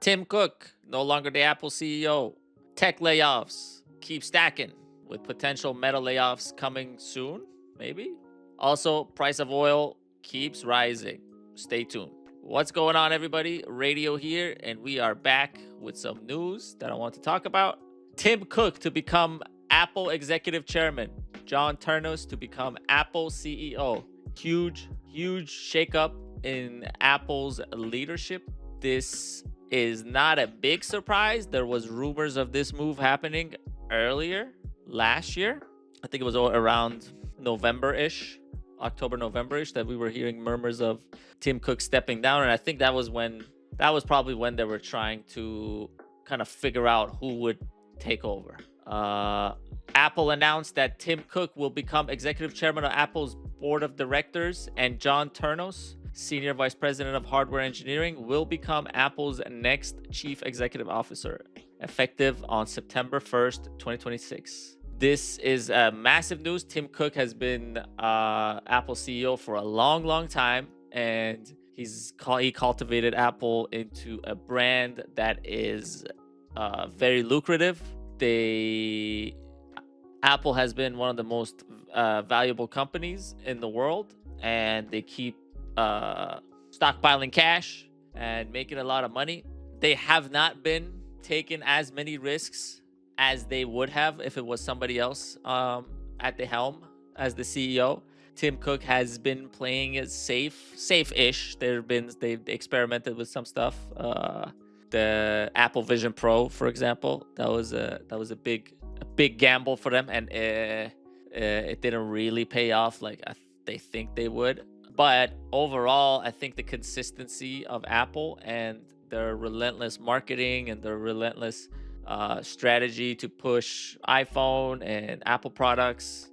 Tim Cook, no longer the Apple CEO. Tech layoffs keep stacking with potential meta layoffs coming soon, maybe. Also, price of oil keeps rising. Stay tuned. What's going on, everybody? Radio here, and we are back with some news that I want to talk about. Tim Cook to become Apple executive chairman. John Ternus to become Apple CEO. Huge shakeup in Apple's leadership. This is not a big surprise. There was rumors of this move happening earlier last year. I think it was around November-ish, October, November-ish, that we were hearing murmurs of Tim Cook stepping down. And I think that was probably when they were trying to kind of figure out who would take over. Apple announced that Tim Cook will become executive chairman of Apple's board of directors, and John Ternus, senior vice president of hardware engineering, will become Apple's next chief executive officer, effective on September 1st, 2026. This is massive news. Tim Cook has been Apple CEO for a long time, and he cultivated Apple into a brand that is very lucrative. Apple has been one of the most valuable companies in the world, and they keep stockpiling cash and making a lot of money. They have not been taking as many risks as they would have if it was somebody else at the helm as the CEO. Tim Cook has been playing it safe-ish. They've experimented with some stuff. The Apple Vision Pro, for example, that was a big gamble for them, and it didn't really pay off like they think they would. But overall, I think the consistency of Apple and their relentless marketing and their relentless strategy to push iPhone and Apple products,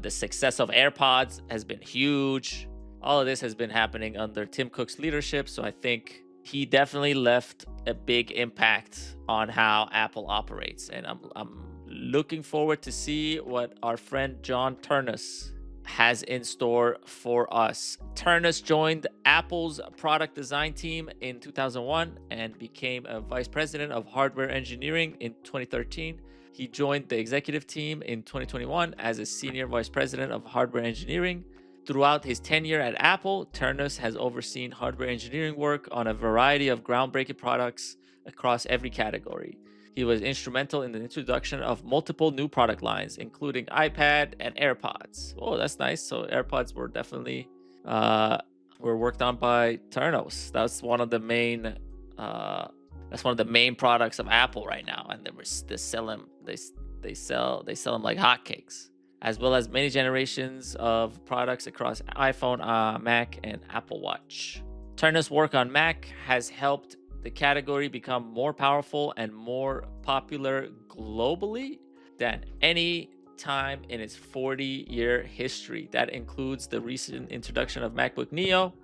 the success of AirPods has been huge. All of this has been happening under Tim Cook's leadership, so I think he definitely left a big impact on how Apple operates, and I'm looking forward to see what our friend John Ternus has in store for us. Ternus joined Apple's product design team in 2001 and became a vice president of hardware engineering in 2013. He joined the executive team in 2021 as a senior vice president of hardware engineering. Throughout his tenure at Apple, Ternus has overseen hardware engineering work on a variety of groundbreaking products across every category. He was instrumental in the introduction of multiple new product lines, including iPad and AirPods. Oh, that's nice. So AirPods were definitely were worked on by Ternus. That's one of the main products of Apple right now, and they sell them like hotcakes, as well as many generations of products across iPhone, Mac, and Apple Watch. Ternus' work on Mac has helped the category become more powerful and more popular globally than any time in its 40-year history. That includes the recent introduction of MacBook Neo,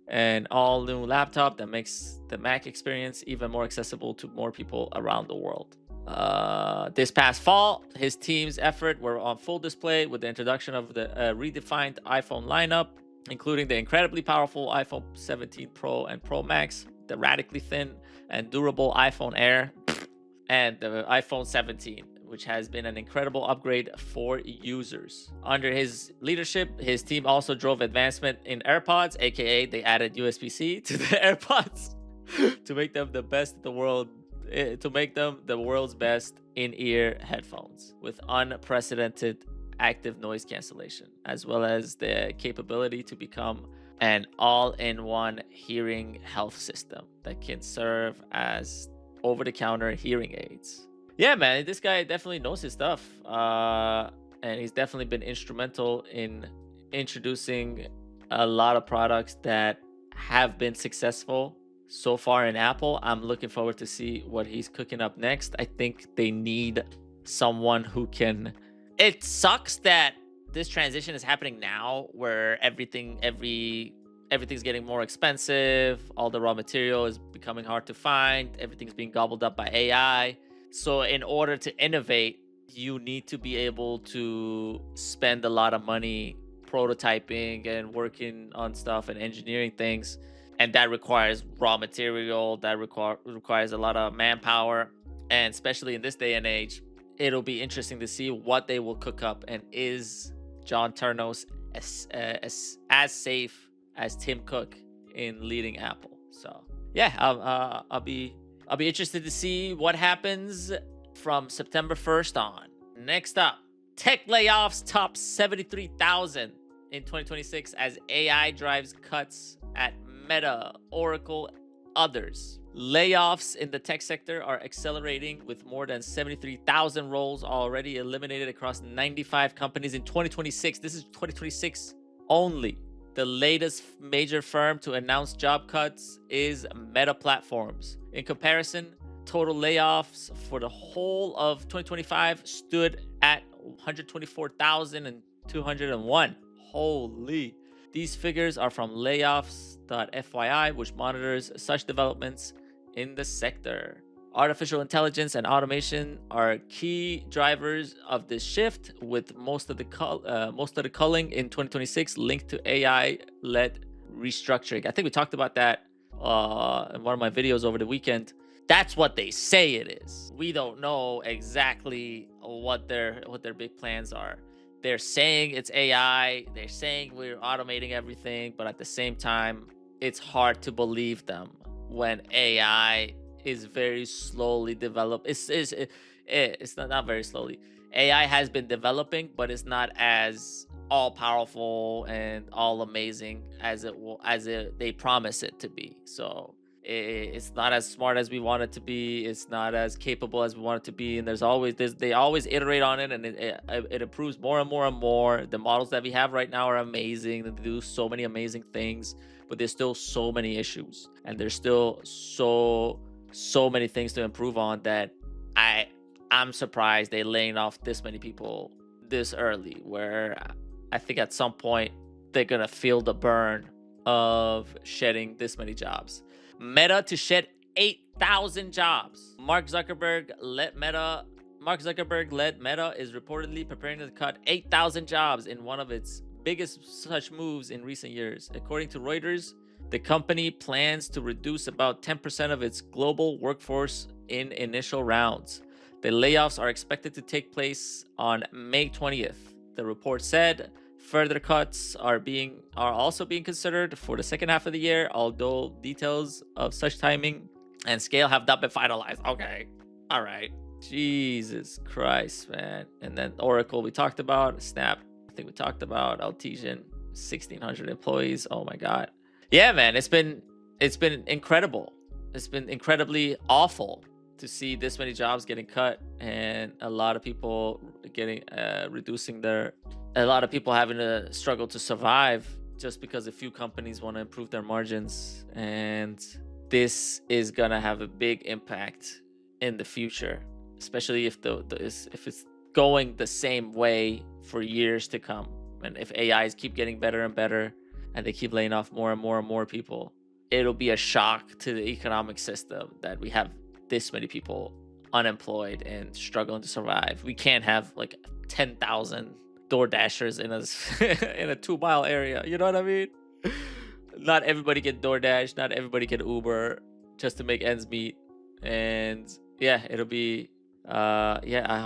an all-new laptop that makes the Mac experience even more accessible to more people around the world. This past fall, his team's effort were on full display with the introduction of the redefined iPhone lineup, including the incredibly powerful iPhone 17 Pro and Pro Max, the radically thin and durable iPhone Air, and the iPhone 17, which has been an incredible upgrade for users. Under his leadership, his team also drove advancement in AirPods, aka they added USB-C to the AirPods to make them the world's best in-ear headphones with unprecedented active noise cancellation, as well as the capability to become an all-in-one hearing health system that can serve as over-the-counter hearing aids. Yeah, man, this guy definitely knows his stuff. And he's definitely been instrumental in introducing a lot of products that have been successful so far in Apple. I'm looking forward to see what he's cooking up next. I think they need someone who can... It sucks that this transition is happening now, where everything's getting more expensive. All the raw material is becoming hard to find. Everything's being gobbled up by AI. So in order to innovate, you need to be able to spend a lot of money prototyping and working on stuff and engineering things. and that requires raw material, that requires a lot of manpower, and especially in this day and age, it'll be interesting to see what they will cook up, and is John Ternus as safe as Tim Cook in leading Apple. So yeah, I'll be interested to see what happens from September 1st on. Next up, tech layoffs top 73,000 in 2026 as AI drives cuts at Meta, Oracle, others. Layoffs in the tech sector are accelerating, with more than 73,000 roles already eliminated across 95 companies in 2026. This is 2026 only. The latest major firm to announce job cuts is Meta Platforms. In comparison, total layoffs for the whole of 2025 stood at 124,201. Holy. These figures are from layoffs.fyi, which monitors such developments in the sector. Artificial intelligence and automation are key drivers of this shift, with most of the culling in 2026 linked to AI-led restructuring. I think we talked about that in one of my videos over the weekend. That's what they say it is. We don't know exactly what their big plans are. They're saying it's AI. They're saying we're automating everything, but at the same time, it's hard to believe them when AI is very slowly developed. It's not very slowly. AI has been developing, but it's not as all powerful and all amazing as they promise it to be. So it's not as smart as we want it to be. It's not as capable as we want it to be. And they always iterate on it, and it improves more and more and more. The models that we have right now are amazing. They do so many amazing things, but there's still so many issues, and there's still so many things to improve on that I'm surprised they're laying off this many people this early, where I think at some point they're gonna feel the burn of shedding this many jobs. Meta to shed 8,000 jobs. Mark Zuckerberg led Meta is reportedly preparing to cut 8,000 jobs in one of its biggest such moves in recent years. According to Reuters, the company plans to reduce about 10% of its global workforce in initial rounds. The layoffs are expected to take place on May 20th. The report said further cuts are also being considered for the second half of the year, although details of such timing and scale have not been finalized. Okay. All right. Jesus Christ, man. And then Oracle, we talked about. Snap, I think we talked about. Altigen, 1,600 employees. Oh my God. Yeah, man. It's been incredible. It's been incredibly awful to see this many jobs getting cut, and a lot of people a lot of people having to struggle to survive just because a few companies want to improve their margins. And this is gonna have a big impact in the future, especially if if it's going the same way for years to come, and if AIs keep getting better and better and they keep laying off more and more and more people. It'll be a shock to the economic system that we have this many people unemployed and struggling to survive. We can't have like 10,000 door dashers in a in a 2-mile area. You know what I mean? Not everybody can DoorDash. Not everybody can Uber just to make ends meet. And yeah, it'll be I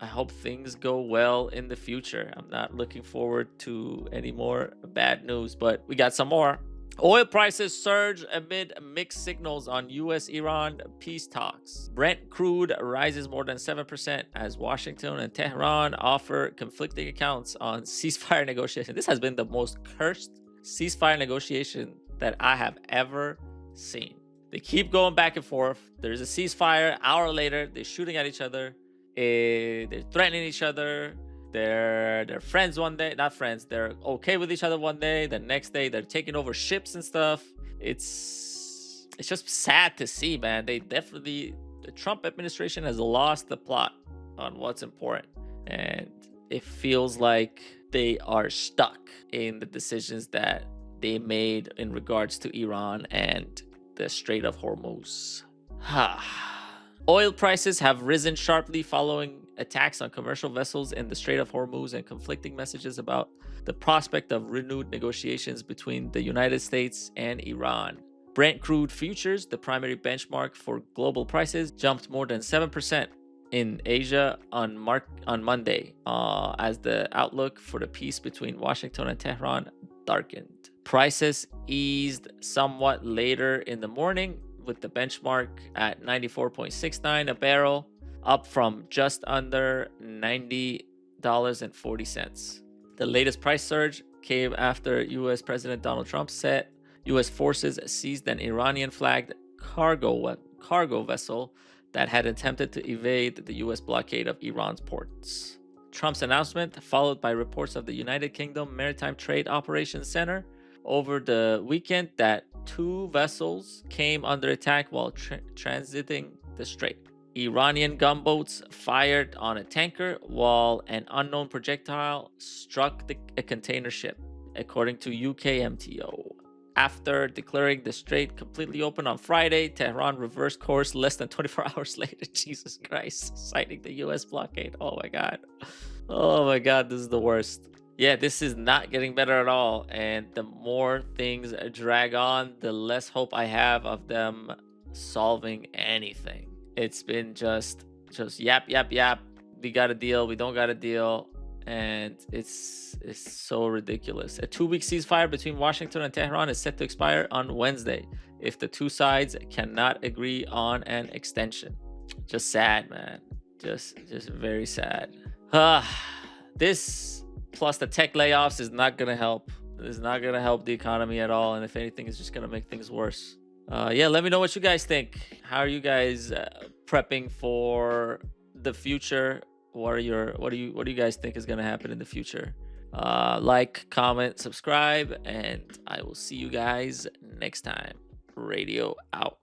hope things go well in the future. I'm not looking forward to any more bad news, but we got some more. Oil prices surge amid mixed signals on US-Iran peace talks. Brent crude rises more than 7% as Washington and Tehran offer conflicting accounts on ceasefire negotiation. This has been the most cursed ceasefire negotiation that I have ever seen. They keep going back and forth. There's a ceasefire. An hour later, they're shooting at each other. They're threatening each other. They're friends one day, not friends. They're okay with each other one day. The next day, they're taking over ships and stuff. It's just sad to see, man. The Trump administration has lost the plot on what's important, and it feels like they are stuck in the decisions that they made in regards to Iran and the Strait of Hormuz. Oil prices have risen sharply following attacks on commercial vessels in the Strait of Hormuz and conflicting messages about the prospect of renewed negotiations between the United States and Iran. Brent crude futures, the primary benchmark for global prices, jumped more than 7% in Asia on Monday, as the outlook for the peace between Washington and Tehran darkened. Prices eased somewhat later in the morning, with the benchmark at 94.69 a barrel, up from just under $90.40. The latest price surge came after U.S. President Donald Trump said U.S. forces seized an Iranian-flagged cargo vessel that had attempted to evade the U.S. blockade of Iran's ports. Trump's announcement, followed by reports of the United Kingdom Maritime Trade Operations Center over the weekend that 2 vessels came under attack while transiting the strait. Iranian gunboats fired on a tanker while an unknown projectile struck a container ship, according to UK MTO. After declaring the strait completely open on Friday, Tehran reversed course less than 24 hours later. Jesus Christ, citing the US blockade. Oh my God. Oh my God, this is the worst. Yeah, this is not getting better at all. And the more things drag on, the less hope I have of them solving anything. It's been just yap. We got a deal, we don't got a deal. And it's so ridiculous. A 2-week ceasefire between Washington and Tehran is set to expire on Wednesday if the two sides cannot agree on an extension. Just sad, man. Just very sad. This plus the tech layoffs is not gonna help. It's not gonna help the economy at all, and if anything, it's just gonna make things worse. Yeah, let me know what you guys think. How are you guys prepping for the future? What do you guys think is gonna happen in the future? Like, comment, subscribe, and I will see you guys next time. Radio out.